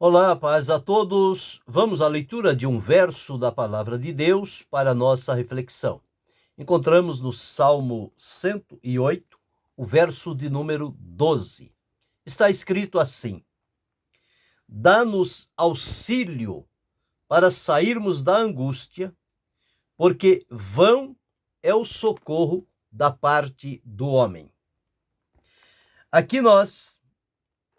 Olá, paz a todos. Vamos à leitura de um verso da palavra de Deus para a nossa reflexão. Encontramos no Salmo 108, o verso de número 12. Está escrito assim: Dá-nos auxílio para sairmos da angústia, porque vão é o socorro da parte do homem. Aqui nós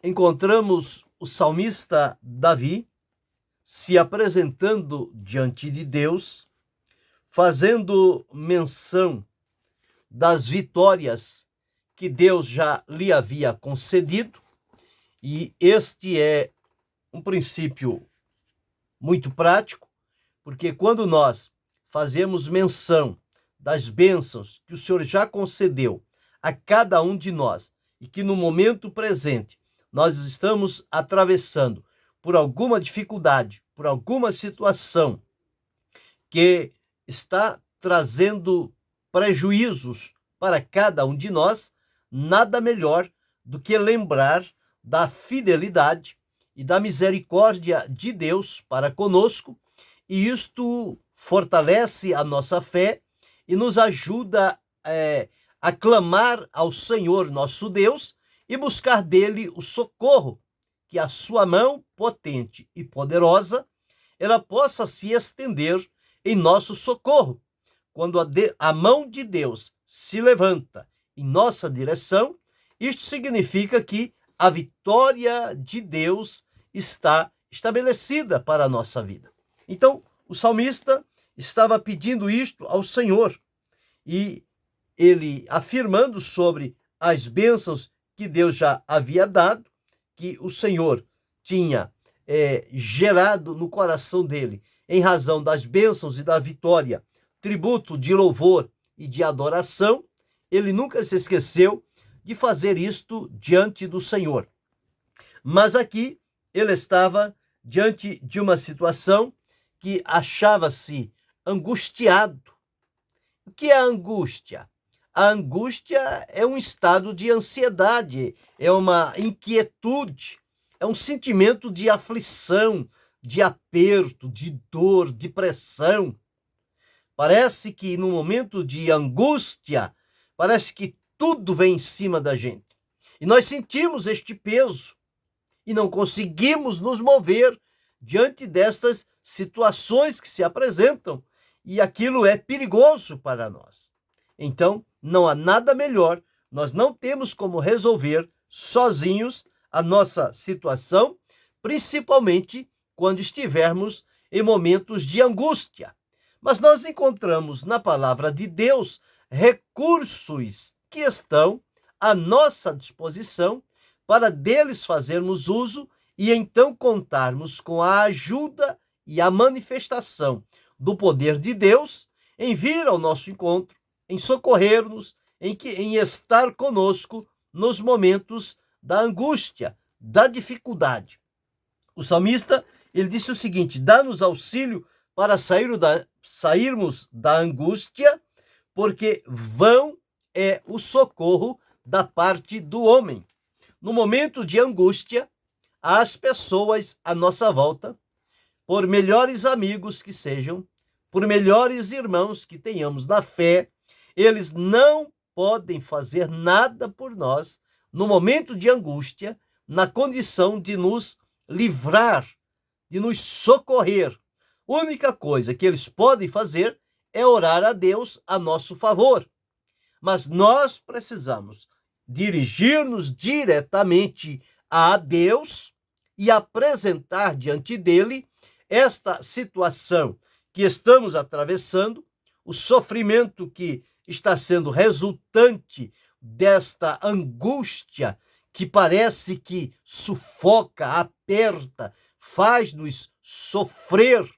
encontramos o salmista Davi se apresentando diante de Deus, fazendo menção das vitórias que Deus já lhe havia concedido, e este é um princípio muito prático, porque quando nós fazemos menção das bênçãos que o Senhor já concedeu a cada um de nós, e que no momento presente nós estamos atravessando por alguma dificuldade, por alguma situação que está trazendo prejuízos para cada um de nós, nada melhor do que lembrar da fidelidade e da misericórdia de Deus para conosco, e isto fortalece a nossa fé e nos ajuda a clamar ao Senhor nosso Deus e buscar dele o socorro, que a sua mão potente e poderosa ela possa se estender em nosso socorro. Quando a mão de Deus se levanta em nossa direção, isto significa que a vitória de Deus está estabelecida para a nossa vida. Então, o salmista estava pedindo isto ao Senhor, e ele afirmando sobre as bênçãos que Deus já havia dado, que o Senhor tinha gerado no coração dele, em razão das bênçãos e da vitória, tributo de louvor e de adoração. Ele nunca se esqueceu de fazer isto diante do Senhor. Mas aqui ele estava diante de uma situação que achava-se angustiado. O que é a angústia? A angústia é um estado de ansiedade, é uma inquietude, é um sentimento de aflição, de aperto, de dor, de pressão. Parece que no momento de angústia, parece que tudo vem em cima da gente. E nós sentimos este peso e não conseguimos nos mover diante destas situações que se apresentam, e aquilo é perigoso para nós. Então, não há nada melhor, nós não temos como resolver sozinhos a nossa situação, principalmente quando estivermos em momentos de angústia. Mas nós encontramos na palavra de Deus recursos que estão à nossa disposição para deles fazermos uso e então contarmos com a ajuda e a manifestação do poder de Deus em vir ao nosso encontro, em socorrer-nos, em estar conosco nos momentos da angústia, da dificuldade. O salmista, ele disse o seguinte: dá-nos auxílio para sairmos da angústia, porque vão é o socorro da parte do homem. No momento de angústia, as pessoas à nossa volta, por melhores amigos que sejam, por melhores irmãos que tenhamos na fé, eles não podem fazer nada por nós no momento de angústia, na condição de nos livrar, de nos socorrer. A única coisa que eles podem fazer é orar a Deus a nosso favor. Mas nós precisamos dirigir-nos diretamente a Deus e apresentar diante dele esta situação que estamos atravessando, o sofrimento que está sendo resultante desta angústia que parece que sufoca, aperta, faz-nos sofrer.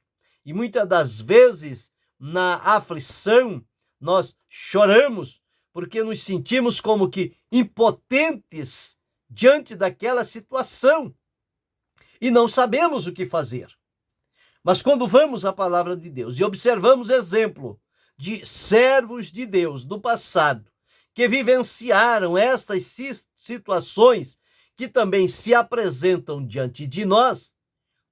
E muitas das vezes, na aflição, nós choramos porque nos sentimos como que impotentes diante daquela situação e não sabemos o que fazer. Mas quando vamos à palavra de Deus e observamos exemplo de servos de Deus do passado que vivenciaram estas situações que também se apresentam diante de nós,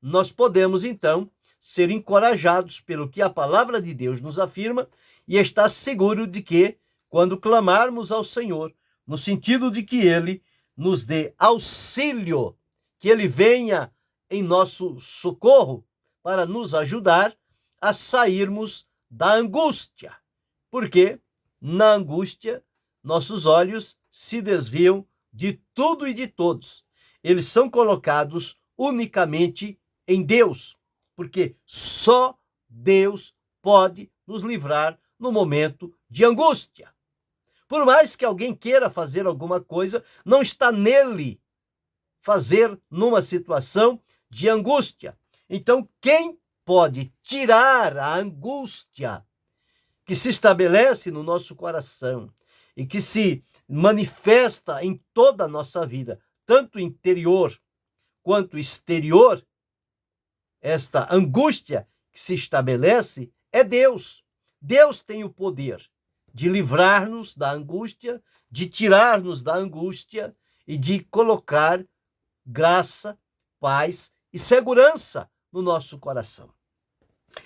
nós podemos, então, ser encorajados pelo que a palavra de Deus nos afirma e estar seguro de que, quando clamarmos ao Senhor, no sentido de que Ele nos dê auxílio, que Ele venha em nosso socorro para nos ajudar a sairmos da angústia. Porque na angústia, nossos olhos se desviam de tudo e de todos. Eles são colocados unicamente em Deus, porque só Deus pode nos livrar no momento de angústia. Por mais que alguém queira fazer alguma coisa, não está nele fazer numa situação de angústia. Então, quem pode tirar a angústia que se estabelece no nosso coração e que se manifesta em toda a nossa vida, tanto interior quanto exterior, esta angústia que se estabelece é Deus. Deus tem o poder de livrar-nos da angústia, de tirar-nos da angústia e de colocar graça, paz e segurança no nosso coração.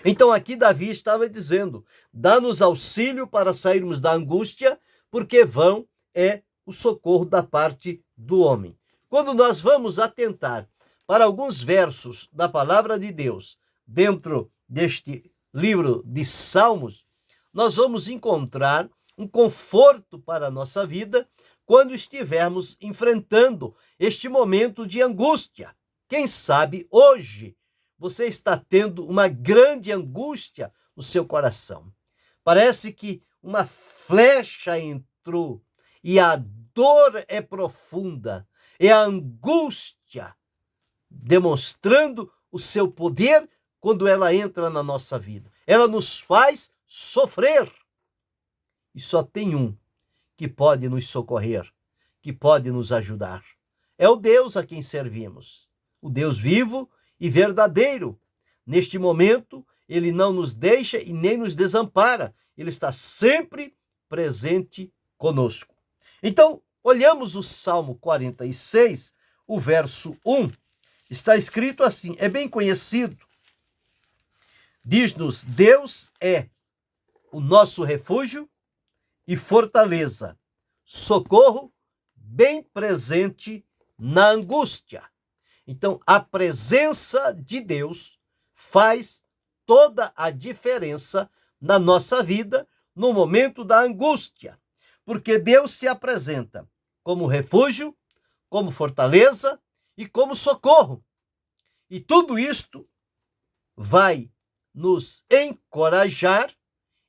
Então aqui Davi estava dizendo: dá-nos auxílio para sairmos da angústia, porque vão é o socorro da parte do homem. Quando nós vamos atentar para alguns versos da palavra de Deus dentro deste livro de Salmos, nós vamos encontrar um conforto para a nossa vida quando estivermos enfrentando este momento de angústia. Quem sabe hoje você está tendo uma grande angústia no seu coração. Parece que uma flecha entrou e a dor é profunda, é a angústia demonstrando o seu poder quando ela entra na nossa vida. Ela nos faz sofrer. E só tem um que pode nos socorrer, que pode nos ajudar. É o Deus a quem servimos, o Deus vivo e verdadeiro. Neste momento, ele não nos deixa e nem nos desampara. Ele está sempre presente conosco. Então, olhamos o Salmo 46, o verso 1. Está escrito assim, é bem conhecido. Diz-nos: Deus é o nosso refúgio e fortaleza, socorro bem presente na angústia. Então, a presença de Deus faz toda a diferença na nossa vida no momento da angústia, porque Deus se apresenta como refúgio, como fortaleza e como socorro. E tudo isto vai nos encorajar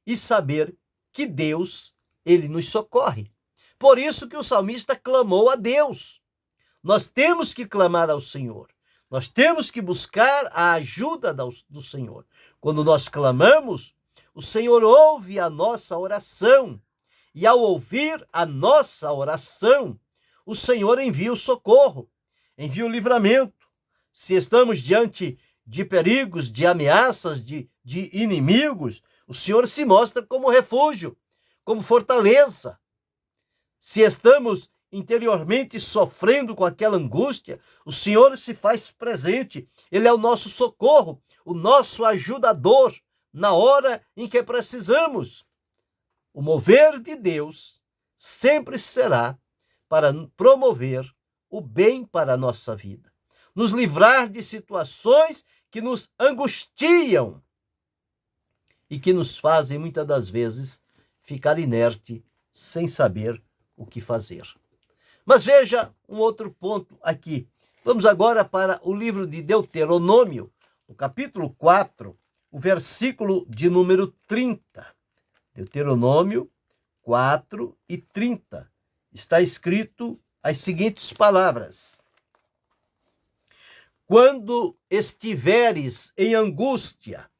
e saber que Deus, ele nos socorre. Por isso que o salmista clamou a Deus. Nós temos que clamar ao Senhor. Nós temos que buscar a ajuda do Senhor. Quando nós clamamos, o Senhor ouve a nossa oração. E ao ouvir a nossa oração, o Senhor envia o socorro, envia o livramento. Se estamos diante de perigos, de ameaças, de inimigos, o Senhor se mostra como refúgio, como fortaleza. Se estamos interiormente sofrendo com aquela angústia, o Senhor se faz presente. Ele é o nosso socorro, o nosso ajudador na hora em que precisamos. O mover de Deus sempre será para promover o bem para a nossa vida, nos livrar de situações que nos angustiam e que nos fazem, muitas das vezes, ficar inerte, sem saber o que fazer. Mas veja um outro ponto aqui. Vamos agora para o livro de Deuteronômio, o capítulo 4, o versículo de número 30. Deuteronômio 4 e 30. Está escrito as seguintes palavras: quando estiveres em angústia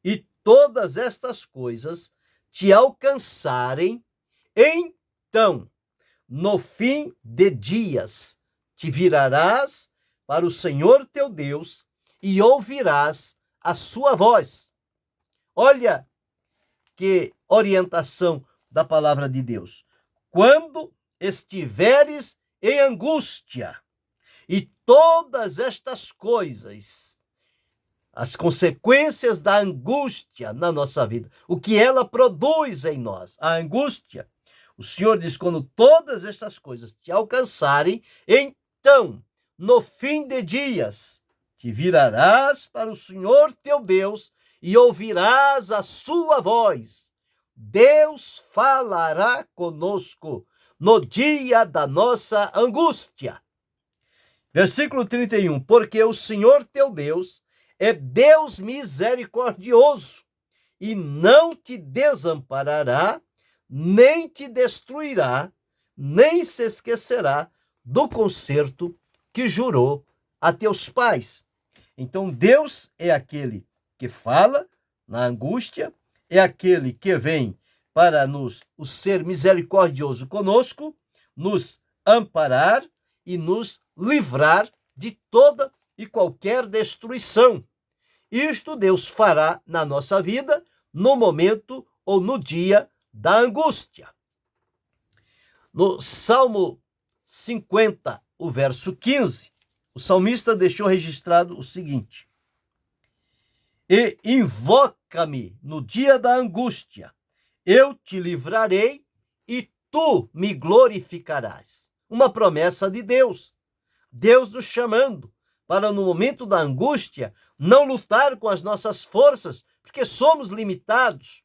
e todas estas coisas te alcançarem, então, no fim de dias, te virarás para o Senhor teu Deus e ouvirás a sua voz. Olha que orientação da palavra de Deus. Quando estiveres em angústia e todas estas coisas as consequências da angústia na nossa vida, o que ela produz em nós, a angústia. O Senhor diz: quando todas estas coisas te alcançarem, então, no fim de dias, te virarás para o Senhor teu Deus e ouvirás a sua voz. Deus falará conosco no dia da nossa angústia. Versículo 31. Porque o Senhor teu Deus é Deus misericordioso e não te desamparará, nem te destruirá, nem se esquecerá do concerto que jurou a teus pais. Então, Deus é aquele que fala na angústia, é aquele que vem para o ser misericordioso conosco, nos amparar e nos livrar de toda e qualquer destruição. Isto Deus fará na nossa vida no momento ou no dia da angústia. No Salmo 50, o verso 15, o salmista deixou registrado o seguinte: e invoca-me no dia da angústia, eu te livrarei e tu me glorificarás. Uma promessa de Deus. Deus nos chamando para, no momento da angústia, não lutar com as nossas forças, porque somos limitados,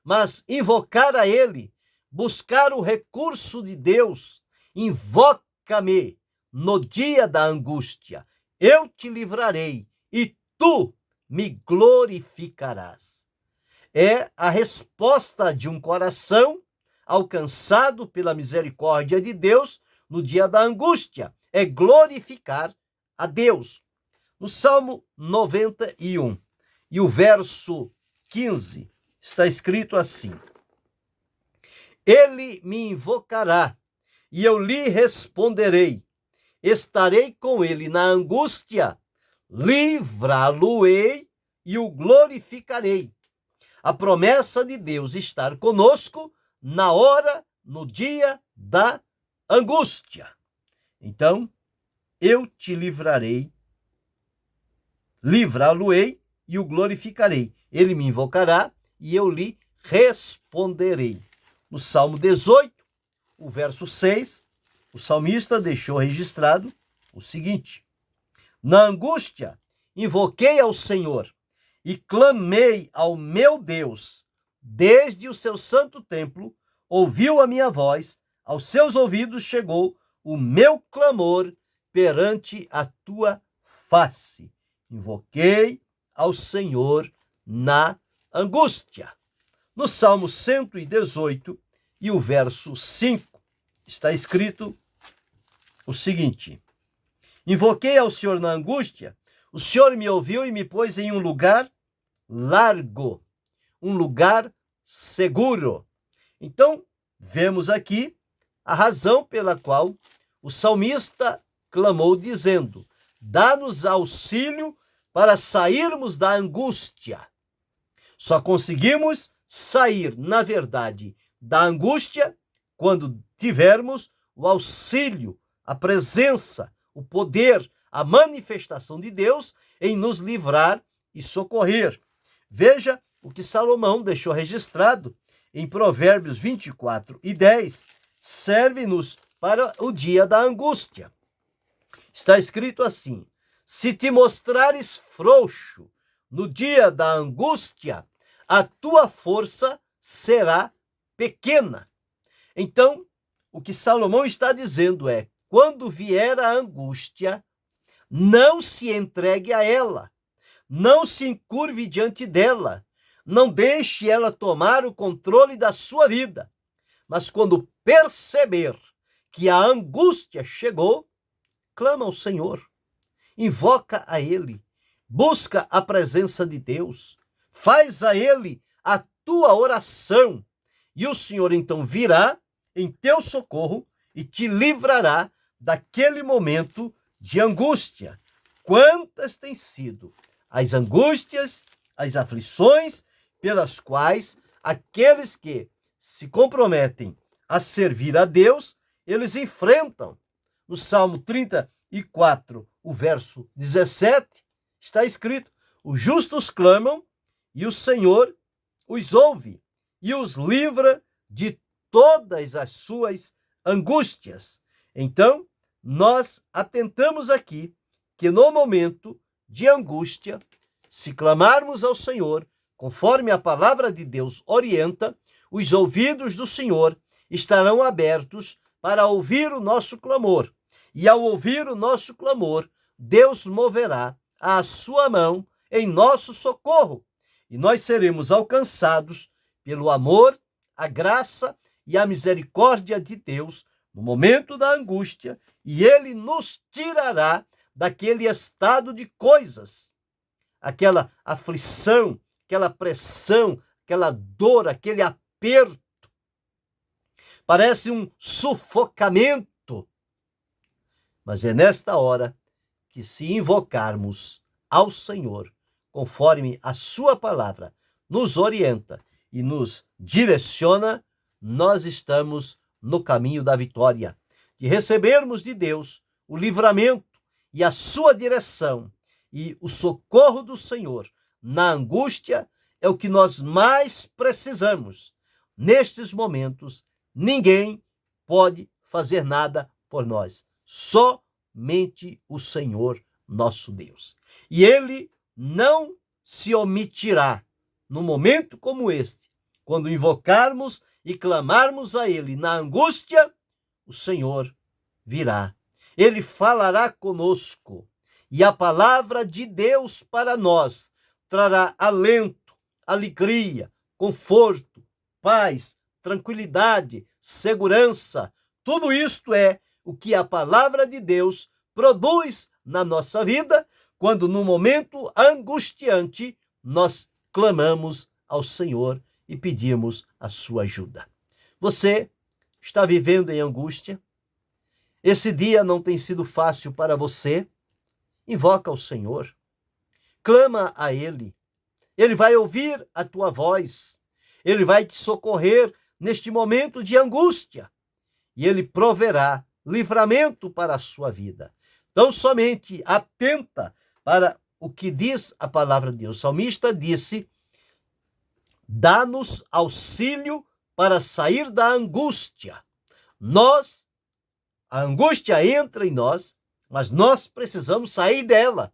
mas invocar a Ele, buscar o recurso de Deus. Invoca-me no dia da angústia, eu te livrarei e tu me glorificarás. É a resposta de um coração alcançado pela misericórdia de Deus no dia da angústia. É glorificar a Deus. No Salmo 91 e o verso 15 está escrito assim: ele me invocará e eu lhe responderei. Estarei com ele na angústia, livrá-lo-ei e o glorificarei. A promessa de Deus estar conosco na hora, no dia da angústia. Então, eu te livrarei, livrá-lo-ei e o glorificarei. Ele me invocará e eu lhe responderei. No Salmo 18, o verso 6, o salmista deixou registrado o seguinte: na angústia, invoquei ao Senhor e clamei ao meu Deus. Desde o seu santo templo, ouviu a minha voz, aos seus ouvidos chegou o meu clamor perante a tua face. Invoquei ao Senhor na angústia. No Salmo 118 e o verso 5, está escrito o seguinte: invoquei ao Senhor na angústia, o Senhor me ouviu e me pôs em um lugar largo, um lugar seguro. Então, vemos aqui a razão pela qual o salmista clamou dizendo: dá-nos auxílio para sairmos da angústia. Só conseguimos sair, na verdade, da angústia quando tivermos o auxílio, a presença, o poder, a manifestação de Deus em nos livrar e socorrer. Veja o que Salomão deixou registrado em Provérbios 24 e 10, serve-nos para o dia da angústia. Está escrito assim: se te mostrares frouxo no dia da angústia, a tua força será pequena. Então, o que Salomão está dizendo é: quando vier a angústia, não se entregue a ela, não se encurve diante dela, não deixe ela tomar o controle da sua vida. Mas quando perceber que a angústia chegou, clama ao Senhor, invoca a Ele, busca a presença de Deus, faz a Ele a tua oração, e o Senhor então virá em teu socorro e te livrará daquele momento de angústia. Quantas têm sido as angústias, as aflições pelas quais aqueles que se comprometem a servir a Deus, eles enfrentam. No Salmo 34, o verso 17, está escrito: Os justos clamam e o Senhor os ouve e os livra de todas as suas angústias. Então, nós atentamos aqui que no momento de angústia, se clamarmos ao Senhor, conforme a palavra de Deus orienta, os ouvidos do Senhor estarão abertos para ouvir o nosso clamor. E ao ouvir o nosso clamor, Deus moverá a sua mão em nosso socorro. E nós seremos alcançados pelo amor, a graça e a misericórdia de Deus no momento da angústia, e Ele nos tirará daquele estado de coisas, aquela aflição, aquela pressão, aquela dor, aquele aperto. Parece um sufocamento. Mas é nesta hora que, se invocarmos ao Senhor, conforme a sua palavra nos orienta e nos direciona, nós estamos no caminho da vitória, de recebermos de Deus o livramento e a sua direção, e o socorro do Senhor na angústia é o que nós mais precisamos. Nestes momentos, ninguém pode fazer nada por nós, somente o Senhor nosso Deus. E Ele não se omitirá num momento como este, quando invocarmos e clamarmos a Ele na angústia, o Senhor virá. Ele falará conosco e a palavra de Deus para nós trará alento, alegria, conforto, paz, tranquilidade, segurança. Tudo isto é o que a palavra de Deus produz na nossa vida quando, no momento angustiante, nós clamamos ao Senhor e pedimos a sua ajuda. Você está vivendo em angústia? Esse dia não tem sido fácil para você? Invoca o Senhor, clama a Ele. Ele vai ouvir a tua voz, Ele vai te socorrer neste momento de angústia e Ele proverá livramento para a sua vida. Então, somente atenta para o que diz a palavra de Deus. O salmista disse: dá-nos auxílio para sair da angústia. A angústia entra em nós, mas nós precisamos sair dela.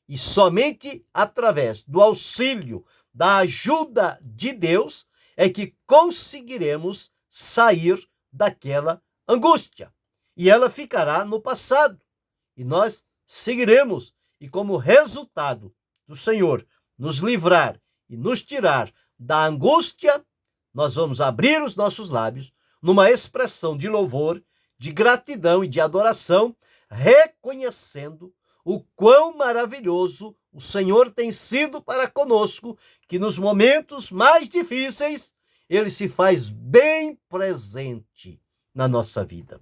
E somente através do auxílio, da ajuda de Deus, é que conseguiremos sair daquela angústia. E ela ficará no passado. E nós seguiremos. E como resultado do Senhor nos livrar e nos tirar da angústia, nós vamos abrir os nossos lábios numa expressão de louvor, de gratidão e de adoração, reconhecendo o quão maravilhoso o Senhor tem sido para conosco, que nos momentos mais difíceis Ele se faz bem presente na nossa vida.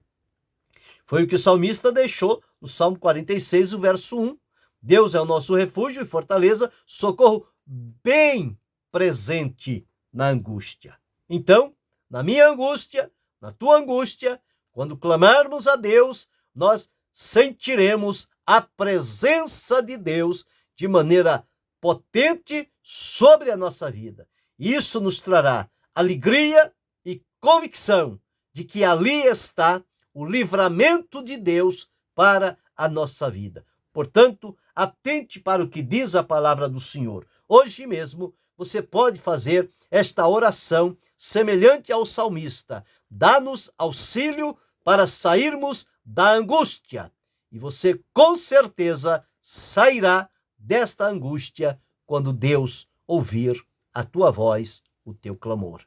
Foi o que o salmista deixou no Salmo 46, o verso 1. Deus é o nosso refúgio e fortaleza, socorro bem presente na angústia. Então, na minha angústia, na tua angústia, quando clamarmos a Deus, nós sentiremos a presença de Deus de maneira potente sobre a nossa vida. Isso nos trará alegria e convicção de que ali está o livramento de Deus para a nossa vida. Portanto, atente para o que diz a palavra do Senhor. Hoje mesmo, você pode fazer esta oração semelhante ao salmista. Dá-nos auxílio para sairmos da angústia. E você, com certeza, sairá desta angústia quando Deus ouvir a tua voz, o teu clamor.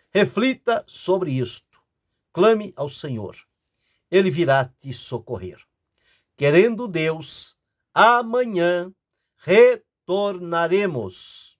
Reflita sobre isto. Clame ao Senhor. Ele virá te socorrer. Querendo Deus, amanhã retornaremos.